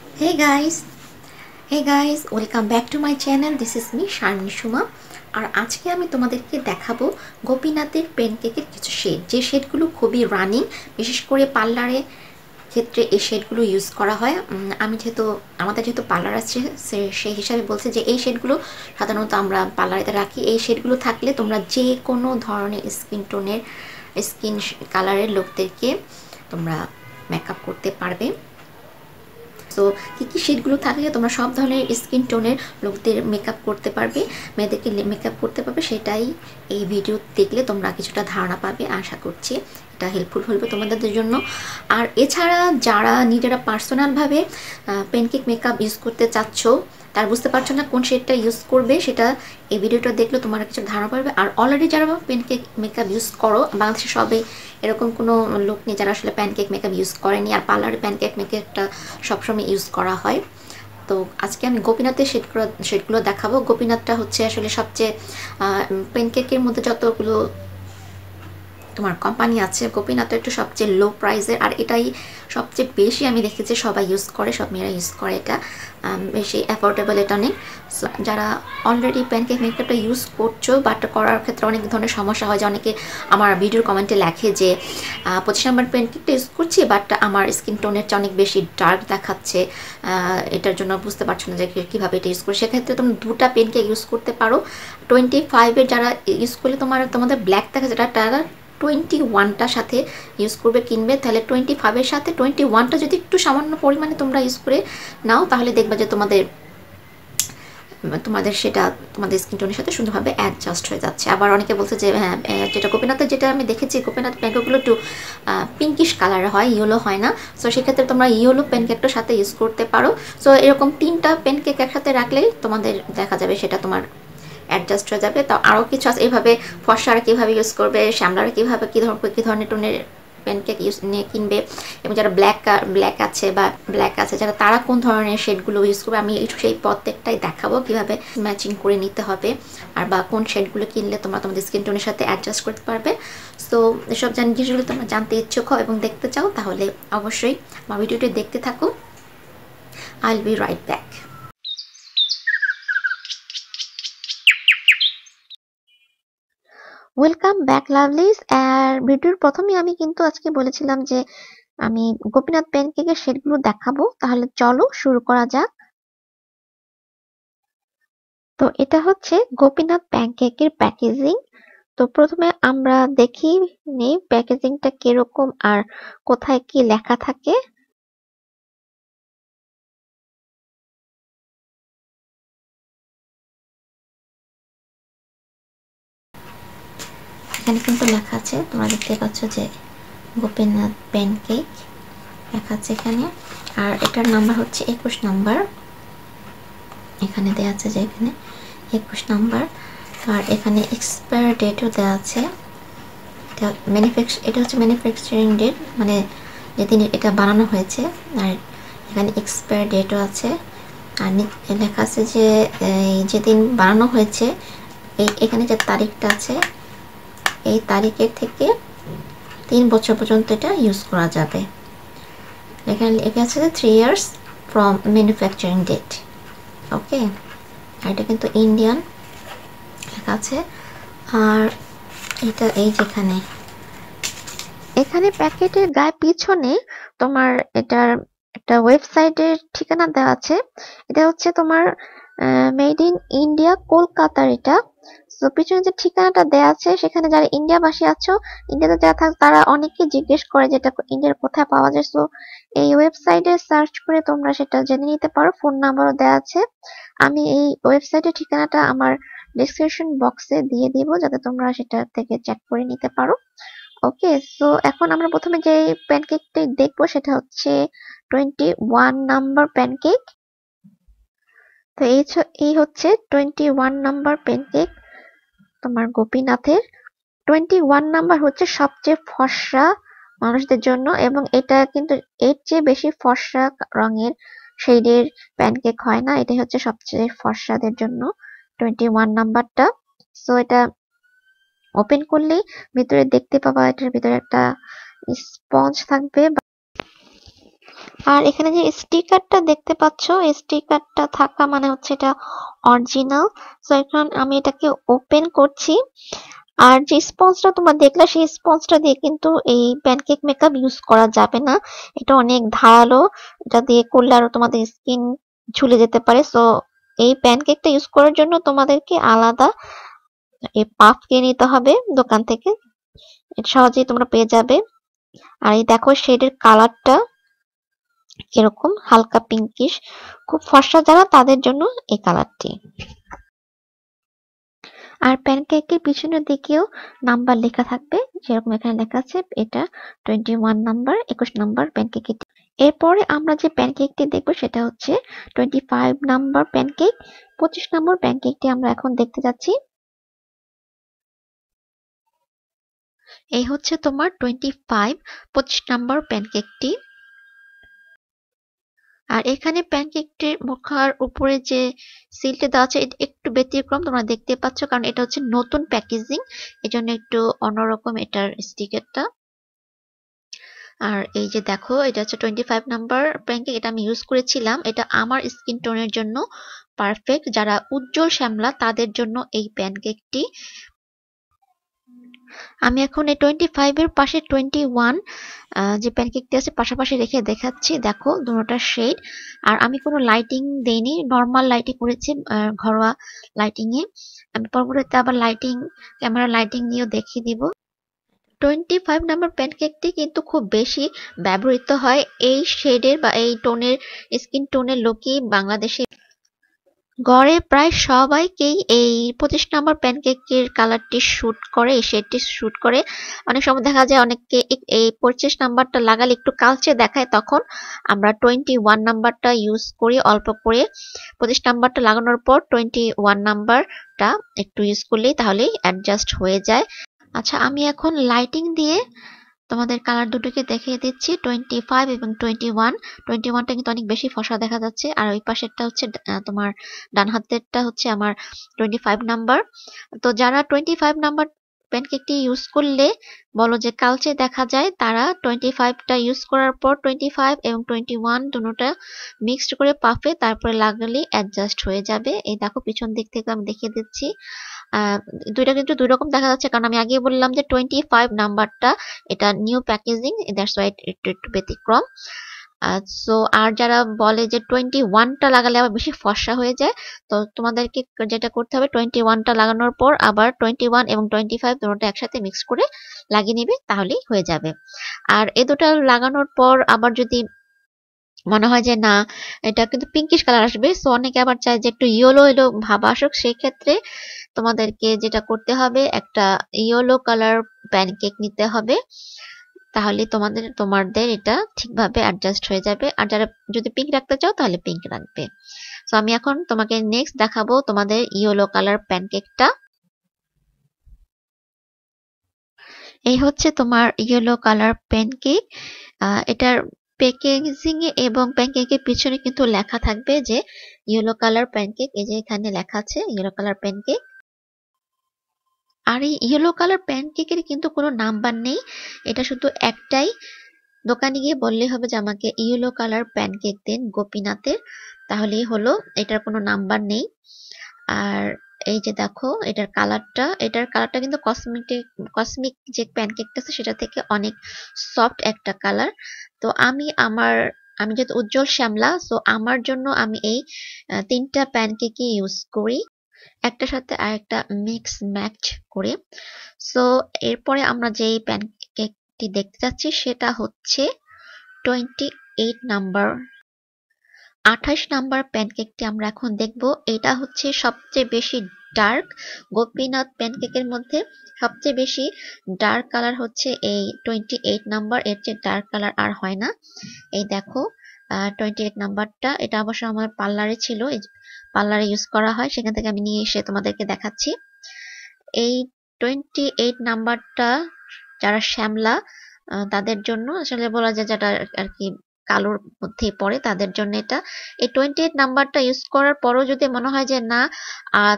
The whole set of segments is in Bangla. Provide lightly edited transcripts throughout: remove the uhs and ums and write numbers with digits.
Hey guys, hey guys, welcome back to my channel. This is me Sharmin Suma. আর আজকে আমি তোমাদেরকে দেখাবো গোপীনাথের পেনকেকের কিছু শেড, যে শেডগুলো খুবই রানিং, বিশেষ করে পার্লারে ক্ষেত্রে এই শেডগুলো ইউজ করা হয়। আমি আমাদের যেহেতু পার্লার আছে, সেই হিসাবে বলছে যে এই শেডগুলো সাধারণত আমরা পার্লারেতে রাখি। এই শেডগুলো থাকলে তোমরা যে কোনো ধরনের স্কিন কালারের লোকদেরকে তোমরা মেকআপ করতে পারবে। সো কী শেডগুলো থাকলে তোমরা সব ধরনের স্কিন টোনের লোকদের মেকআপ করতে পারবে, মেয়েদেরকে মেকআপ করতে পারবে, সেটাই এই ভিডিও দেখলে তোমরা কিছুটা ধারণা পাবে। আশা করছি এটা হেল্পফুল হবে তোমাদের জন্য। আর এছাড়া যারা নিজেরা পার্সোনালভাবে পেনকেক মেকআপ ইউজ করতে চাচ্ছ, তার বুঝতে পারছো না কোন শেডটা ইউজ করবে, সেটা এই ভিডিওটা দেখলে তোমরা কিছু ধারণা পাবে। আর অলরেডি যারা পেনকেক মেকআপ ইউজ করো, বাংলাদেশে সবে এরকম কোনো লোক নেই যারা আসলে প্যানকেক মেকআপ ইউজ করেনি। আর পার্লারে প্যানকেক মেকআপটা সবসময় ইউজ করা হয়। তো আজকে আমি গোপীনাথের শেডগুলো দেখাবো। গোপীনাথটা হচ্ছে আসলে সবচেয়ে প্যানকেকের মধ্যে যতগুলো তোমার কোম্পানি আছে, গোপীনাথটা একটু সবচেয়ে লো প্রাইসের, আর এটাই সবচেয়ে বেশি আমি দেখেছি সবাই ইউজ করে, সব মেয়েরা ইউজ করে। এটা বেশি অ্যাফোর্ডেবল, এটা অনেক। যারা অলরেডি প্যানকেক মেকআপটা ইউজ করছো, বাট করার ক্ষেত্রে অনেক ধরনের সমস্যা হয়, যে অনেকে আমার ভিডিওর কমেন্টে লেখে যে 25 নম্বর প্যানকেকটা ইউজ করছি, বাট আমার স্কিন টোনের চেয়ে অনেক বেশি ডার্ক দেখাচ্ছে, এটার জন্য বুঝতে পারছো না যে কীভাবে এটা ইউজ করি। সেক্ষেত্রে তুমি দুটা পেনকেক ইউজ করতে পারো। 25-এর যারা ইউজ করলে তোমাদের ব্ল্যাক দেখা যায়, তারা 21টার সাথে ইউজ করবে, কিনবে। তাহলে 25-এর সাথে 21টা যদি একটু সামান্য পরিমাণে তোমরা ইউজ করে নাও, তাহলে দেখবা যে তোমাদের সেটা তোমাদের স্কিন টোনের সাথে সুন্দরভাবে অ্যাডজাস্ট হয়ে যাচ্ছে। আবার অনেকে বলছে যে হ্যাঁ, যেটা গোপীনাথের, যেটা আমি দেখেছি গোপীনাথ প্যানকেকগুলো একটু পিঙ্কিশ কালারের হয়, ইয়েলো হয় না। সো সেক্ষেত্রে তোমরা ইয়েলো প্যানকেকটার সাথে ইউজ করতে পারো। সো এরকম 3টা প্যানকেক একসাথে রাখলেই তোমাদের দেখা যাবে সেটা তোমার অ্যাডজাস্ট হয়ে যাবে। তো আরও কিছু আছে, এইভাবে ফর্সারা কীভাবে ইউজ করবে, শ্যামলারা কীভাবে কী ধরনের টোনের প্যানকেক ইউজ নিয়ে কিনবে, এবং যারা ব্ল্যাক আছে যারা, তারা কোন ধরনের শেডগুলো ইউজ করবে, আমি সেই প্রত্যেকটাই দেখাবো কীভাবে ম্যাচিং করে নিতে হবে, আর বা কোন শেডগুলো কিনলে তোমরা তোমাদের স্কিন টোনের সাথে অ্যাডজাস্ট করতে পারবে। সো এসব জিনিসগুলো তোমরা জানতে ইচ্ছুক হও এবং দেখতে চাও, তাহলে অবশ্যই আমার ভিডিওটি দেখতে থাকো। I will be right back. Welcome back lovelies. আর ভিডিওর প্রথমে আমি কিন্তু আজকে বলেছিলাম যে আমি গোপীনাথ প্যানকেকের শেডগুলো দেখাবো, তাহলে চলো শুরু করা যাক। তো এটা হচ্ছে গোপীনাথ প্যানকেকের প্যাকেজিং। তো প্রথমে আমরা দেখি নেই প্যাকেজিংটা কিরকম আর কোথায় কি লেখা থাকে। এখানে কিন্তু লেখা আছে, তোমরা দেখতে পাচ্ছ যে গোপীনাথ প্যানকেক লেখা আছে এখানে। আর এটার নাম্বার হচ্ছে 21 নাম্বার, এখানে দেওয়া আছে যে এখানে 21 নাম্বার। আর এখানে এক্সপায়ার ডেটও দেওয়া আছে। এটা হচ্ছে ম্যানুফ্যাকচারিং ডেট, মানে যেদিন এটা বানানো হয়েছে। আর এখানে এক্সপায়ার ডেটও আছে। আর লেখা আছে যে যেদিন বানানো হয়েছে, এখানে যে তারিখটা আছে, এই তারিখের থেকে 3 বছর পর্যন্ত এটা ইউজ করা যাবে। এখানে লেখা আছে যে 3 years ফ্রম ম্যানুফ্যাকচারিং ডেট। ওকে, আর এটা কিন্তু ইন্ডিয়ান লেখা আছে। আর এটা এখানে প্যাকেটের গায়ে পিছনে তোমার এটার একটা ওয়েবসাইটের ঠিকানা দেওয়া আছে। এটা হচ্ছে তোমার মেড ইন ইন্ডিয়া, কলকাতার এটা। তো পিছনে যে ঠিকানাটা দেওয়া আছে, সেখানে যারা ইন্ডিয়াবাসী আছো, ইন্ডিয়াতে যারা থাকে, তারা অনেকে জিজ্ঞেস করে যে এটা ইন্ডিয়ার কোথায় পাওয়া যায়। তো এই ওয়েবসাইটে সার্চ করে তোমরা সেটা জেনে নিতে পারো। ফোন নাম্বারও দেওয়া আছে। আমি এই ওয়েবসাইটের ঠিকানাটা আমার ডেসক্রিপশন বক্সে দিয়ে দিব, যাতে তোমরা সেটা থেকে চেক করে নিতে পারো। ওকে, সো এখন আমরা প্রথমে যে প্যানকেকটা দেখবো সেটা হচ্ছে 21 নাম্বার প্যানকেক। তো এই হচ্ছে 21 নাম্বার প্যানকেক তোমার গোপীনাথের। 21 নাম্বার হচ্ছে সবচেয়ে ফর্সা মানুষদের জন্য, এবং এটা কিন্তু এর চেয়ে বেশি ফর্সা রঙের শেডের প্যানকেক হয় না। এটাই হচ্ছে সবচেয়ে ফর্সাদের জন্য 21 নাম্বারটা। সো এটা ওপেন করলেই ভিতরে দেখতে পাবা, এটার ভিতরে একটা স্পঞ্জ থাকবে। আর এখানে যে স্টিকারটা দেখতে পাচ্ছ, এই স্টিকারটা থাকা মানে হচ্ছে এটা অরিজিনাল। সো এখন আমি এটাকে ওপেন করছি। আর যে স্পঞ্জটা তোমরা দেখলে, সেই স্পঞ্জটা দিয়ে কিন্তু এই প্যানকেক মেকআপ ইউজ করা যাবে না। এটা অনেক ধারালো, এটা দিয়ে করলে আরো তোমাদের স্কিন ঝুলে যেতে পারে। সো এই প্যানকেকটা ইউজ করার জন্য তোমাদেরকে আলাদা এই পাফ কিনে নিতে হবে দোকান থেকে। এটা সহজেই তোমরা পেয়ে যাবে। আর এই দেখো শেডের কালারটা কিরকম, হালকা পিঙ্কিশ, খুব ফর্সা যারা তাদের জন্য এই কালারটি। আর প্যানকেকের পিছনের দিকেও নাম্বার লেখা থাকবে, যেরকম এখানে লেখা আছে এটা 21 নাম্বার, 21 নাম্বার প্যানকেক। এরপরে আমরা যে প্যানকেকটি দেখবো সেটা হচ্ছে 25 নাম্বার প্যানকেক। 25 নম্বর প্যানকেকটি আমরা এখন দেখতে যাচ্ছি। এই হচ্ছে তোমার 25 নাম্বার প্যানকেকটি। আর এখানে প্যানকেকটির মুখার উপরে যে সিলটা দেওয়া আছে এটা একটু ব্যতিক্রম, তোমরা দেখতে পাচ্ছ, কারণ এটা হচ্ছে নতুন প্যাকেজিং, এজন্য একটু অন্যরকম এটার স্টিকারটা। আর এই যে দেখো এটা হচ্ছে 25 নাম্বার প্যানকেক, এটা আমি ইউজ করেছিলাম। এটা আমার স্কিন টোনের জন্য পারফেক্ট, যারা উজ্জ্বল শ্যামলা তাদের জন্য এই প্যানকেকটি। আমি এখন এই 25 এর পাশে 21 যে প্যানকেকটি আছে পাশাপাশি রেখে দেখাচ্ছি। দেখো দুটোটা শেড। আর আমি কোনো লাইটিং দেইনি, নর্মাল লাইটিং করেছি, ঘরোয়া লাইটিং এ। আমি পরবর্তীতে আবার লাইটিং, ক্যামেরা লাইটিং নিয়েও দেখিয়ে দিব। 25 নাম্বার প্যানকেকটি কিন্তু খুব বেশি ব্যবহৃত হয় এই শেডের বা এই টোনের, স্কিন টোনের লোকই বাংলাদেশে। গড়ে প্রায় সবাইকেই এই 25 নাম্বার প্যানকেকের কালারটি শুট করে, এই শেডটি শুট করে। অনেক সময় দেখা যায় অনেককে এই 25 নাম্বারটা লাগালে একটু কালচে দেখায়, তখন আমরা 21 নাম্বারটা ইউজ করি অল্প করে। 25 নাম্বারটা লাগানোর পর 21 নাম্বারটা একটু ইউজ করলেই তাহলেই অ্যাডজাস্ট হয়ে যায়। আচ্ছা, আমি এখন লাইটিং দিয়ে তোমাদের কালার দুটোকে দেখিয়ে দিচ্ছি, 25 এবং 21। 21টা কিন্তু অনেক বেশি ফর্সা দেখা যাচ্ছে, আর ওই পাশেরটা হচ্ছে তোমার ডান হাতেরটা হচ্ছে আমার 25 নাম্বার। তো যারা 25 নাম্বার প্যানকেকটি ইউজ করলে বলো যে কালচে দেখা যায়, তারা 25টা ইউজ করার পর 25 এবং 21 দুটোটা মিক্সড করে পাফে তারপরে লাগালে অ্যাডজাস্ট হয়ে যাবে। এই দেখো পিছন দিক থেকে আমি দেখিয়ে দিচ্ছি। দুইটা কিন্তু দুই রকম দেখা যাচ্ছে, কারণ আমি আগেই বললাম যে 25 নাম্বারটা এটা নিউ প্যাকেজিং, দ্যাটস ওয়াই একটু একটু ব্যতিক্রম। সো আর যারা বলে যে 21টা লাগালে আবার বেশি ফর্সা হয়ে যায়, তো তোমাদেরকে যেটা করতে হবে 21টা লাগানোর পর আবার 21 এবং 25 দুটোটা একসাথে মিক্স করে লাগিয়ে নিবে, তাহলেই হয়ে যাবে। আর এই দুটো লাগানোর পর আবার যদি মনে হয় যে না এটা কিন্তু পিঙ্কিশ কালার আসবে, সো অনেকে আবার চায় যে একটু ইয়েলো ইয়েলো ভাব আসুক, সেই ক্ষেত্রে তোমাদেরকে যেটা করতে হবে একটা ইয়েলো কালার প্যানকেক নিতে হবে, তাহলে তোমাদের এটা ঠিকভাবে অ্যাডজাস্ট হয়ে যাবে। আর যারা যদি পিঙ্ক রাখতে চাও তাহলে পিঙ্ক রাখবে। তো আমি এখন তোমাকে নেক্সট দেখাবো তোমাদের ইয়েলো কালার প্যানকেকটা। এই হচ্ছে তোমার ইয়েলো কালার প্যানকেক। এটার প্যাকেজিং এ এবং প্যানকেকের পিছনে কিন্তু লেখা থাকবে যে ইয়েলো কালার প্যানকেক, এই যে এখানে লেখা আছে ইয়েলো কালার প্যানকেক। আর এই ইয়েলো কালার প্যানকেকের কিন্তু কোনো নাম্বার নেই, এটা শুধু একটাই। দোকানে গিয়ে বললেই হবে যে আমাকে ইয়েলো কালার প্যানকেক দিন গোপীনাথের, তাহলেই হলো, এটার কোনো নাম্বার নেই। আর এই যে দেখো এটার কালারটা কিন্তু কসমিক যে প্যানকেকটা আছে সেটা থেকে অনেক সফট একটা কালার। তো আমি যেহেতু উজ্জ্বল শ্যামলা, সো আমার জন্য আমি এই তিনটা প্যানকেকই ইউজ করি, একটার সাথে আরেকটা মিক্স ম্যাচ করে। সো এরপরে আমরা যেই প্যানকেকটি দেখতে যাচ্ছি সেটা হচ্ছে 28 নাম্বার, 28 নাম্বার প্যানকেকটি আমরা এখন দেখব। এটা হচ্ছে সবচেয়ে বেশি ডার্ক, গোপীনাথ প্যানকেকের মধ্যে সবচেয়ে বেশি ডার্ক কালার হচ্ছে এই 28 নাম্বার, এর চেয়ে ডার্ক কালার আর হয় না। এই দেখো 28 নাম্বারটা, এটা অবশ্য আমার পার্লারে ছিল, পার্লারে ইউজ করা হয়, সেখান থেকে আমি নিয়ে এসে তোমাদেরকে দেখাচ্ছি। এই 28 নাম্বারটা যারা শ্যামলা তাদের জন্য আসলে বলা যায়, যেটা আর কি কালোর মধ্যে পড়ে তাদের জন্য এটা। এই 28 নাম্বারটা ইউজ করার পরও যদি মনে হয় যে না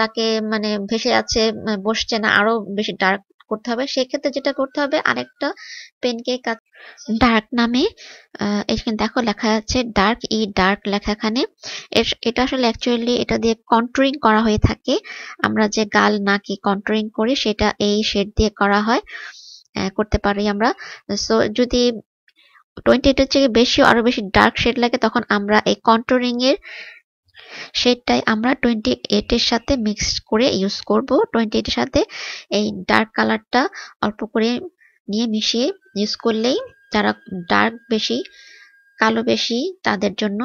তাকে মানে ভেসে আছে, বসছে না, আরো বেশি ডার্ক করতে হবে। সেক্ষেত্রে যেটা করতে হবে, আরেকটা পেনকেক ডার্ক নামে, এখানে দেখো লেখা আছে ডার্ক, ডার্ক লেখা এখানে। এটা আসলে অ্যাকচুয়ালি এটা দিয়ে কন্ট্যুরিং করা হয়ে থাকে। আমরা যে গাল নাকি কন্ট্যুরিং করি সেটা এই শেড দিয়ে করা হয়, করতে পারি আমরা। সো যদি 28 এর থেকে বেশি আরো বেশি ডার্ক শেড লাগে, তখন আমরা এই কন্ট্যুরিং এর শেডটাই আমরা 28 এর সাথে মিক্স করে ইউজ করব। 28 এর সাথে এই ডার্ক কালারটা অল্প করে নিয়ে মিশিয়ে ইউজ করলেই, যারা ডার্ক বেশি, কালো বেশি, তাদের জন্য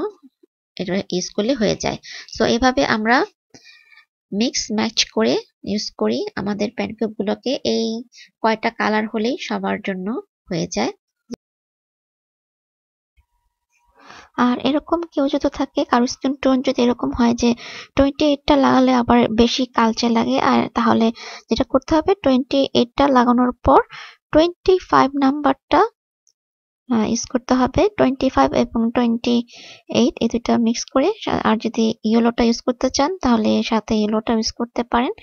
এটা ইউজ করলে হয়ে যায়। সো এভাবে আমরা মিক্স ম্যাচ করে ইউজ করি আমাদের প্যানকেক গুলোকে। এই কয়টা কালার হলেই সবার জন্য হয়ে যায়। আর এরকম কেউ যদি থাকে, কারো স্কিন টোন যদি এরকম হয় যে 28টা লাগালে আবার বেশি কালচে লাগে, আর তাহলে যেটা করতে হবে, 28টা লাগানোর পর 25 নাম্বারটা ইউজ করতে হবে। 25 এবং 28 এই দুইটা মিক্স করে। আর যদি ইয়েলোটা ইউজ করতে চান তাহলে সাথে ইয়েলোটা ইউজ করতে পারেন।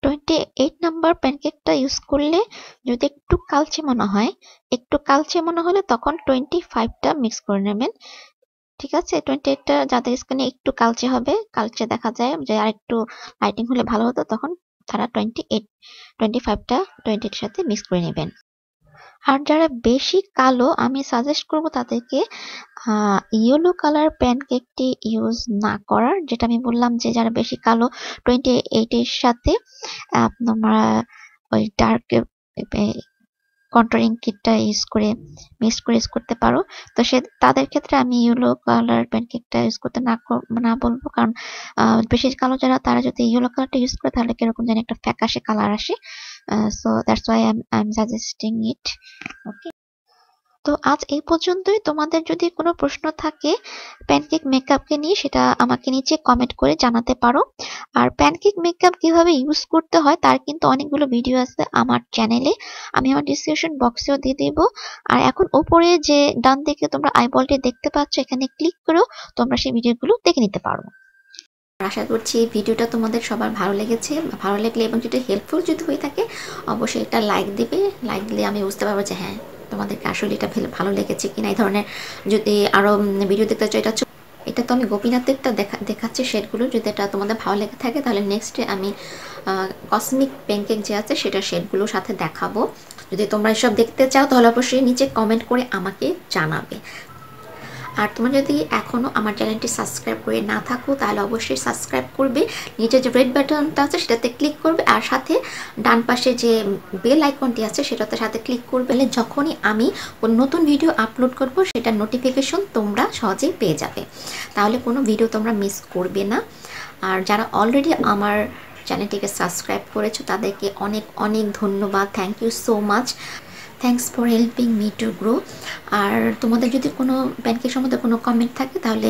28 নাম্বার প্যানকেকটা ইউজ করলে যদি একটু কালচে মনে হয়, একটু কালচে মনে হলে তখন 25টা মিক্স করে নেবেন। ঠিক আছে, 28টা যাদের স্কিনে একটু কালচে হবে, কালচে দেখা যায় যে আর একটু লাইটিং হলে ভালো হতো, তখন তারা 25টা 28 এর সাথে মিক্স করে নেবেন। আর যারা বেশি কালো, আমি সাজেস্ট করব তাদেরকে ইয়েলো কালার প্যানকেকটি ইউজ না করার। যেটা আমি বললাম যে যারা বেশি কালো, 28 এর সাথে তোমরা ওই ডার্ক কন্ট্যুরিং কিটটা ইউজ করে মিক্স করে ইউজ করতে পারো। তো তাদের ক্ষেত্রে আমি ইয়েলো কালার প্যানকেকটা ইউজ করতে না বলবো, কারণ বেশি কালো যারা, তারা যদি ইয়েলো কালারটা ইউজ করে তাহলে কিরকম যেন একটা ফ্যাকাশে কালার আসে। So that's why I am suggesting it. Okay, তো আজ এই পর্যন্তই। তোমাদের যদি কোনো প্রশ্ন থাকে প্যানকেক মেকআপকে নিয়ে, সেটা আমাকে নিচে কমেন্ট করে জানাতে পারো। আর প্যানকেক মেকআপ কিভাবে ইউজ করতে হয় তার কিন্তু অনেকগুলো ভিডিও আছে আমার চ্যানেলে, আমি আমার ডিসক্রিপশন বক্সেও দিয়ে দেব। আর এখন উপরে যে ডান দিকে তোমরা আইবলটি দেখতে পাচ্ছ, এখানে ক্লিক করেও তোমরা সেই ভিডিওগুলো দেখে নিতে পারো। আশা করছি ভিডিওটা তোমাদের সবার ভালো লেগেছে। ভালো লাগলে এবং যেটা হেল্পফুল যদি হয়ে থাকে, অবশ্যই একটা লাইক দিবে। লাইক দিলে আমি বুঝতে পারবো যে হ্যাঁ, তোমাদেরকে আসলে এটা ভালো লেগেছে কিনা। এই ধরনের যদি আরও ভিডিও দেখতে চাই, এটা তো আমি গোপীনাথেরটা দেখাচ্ছি শেডগুলো। যদি এটা তোমাদের ভালো লেগে থাকে তাহলে নেক্সটে আমি কসমিক প্যানকেক যে আছে সেটা শেডগুলো সাথে দেখাবো। যদি তোমরা এসব দেখতে চাও তাহলে অবশ্যই নিচে কমেন্ট করে আমাকে জানাবে। আর তোমরা যদি এখনও আমার চ্যানেলটি সাবস্ক্রাইব করে না থাকো তাহলে অবশ্যই সাবস্ক্রাইব করবে। নিচে যে রেড বাটনটা আছে সেটাতে ক্লিক করবে, আর সাথে ডান পাশে যে বেল আইকনটি আছে সেটাতে সাথে ক্লিক করবে। যখনই আমি কোনো নতুন ভিডিও আপলোড করব সেটার নোটিফিকেশন তোমরা সহজেই পেয়ে যাবে, তাহলে কোনো ভিডিও তোমরা মিস করবে না। আর যারা অলরেডি আমার চ্যানেলটিকে সাবস্ক্রাইব করেছো তাদেরকে অনেক অনেক ধন্যবাদ। Thank you so much. Thanks for helping me to grow. আর তোমাদের যদি কোনো প্যানকেক সম্বন্ধে কোনো কমেন্ট থাকে তাহলে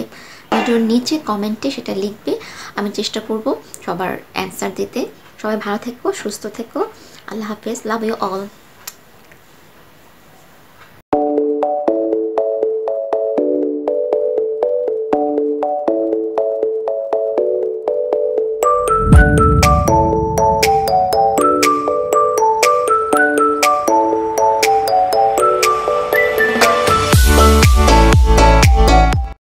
ভিডিওর নিচে কমেন্টে সেটা লিখবে, আমি চেষ্টা করব সবার অ্যান্সার দিতে। সবাই ভালো থেকো, সুস্থ থেকো। আল্লাহ হাফেজ, লাভ ইউ অল।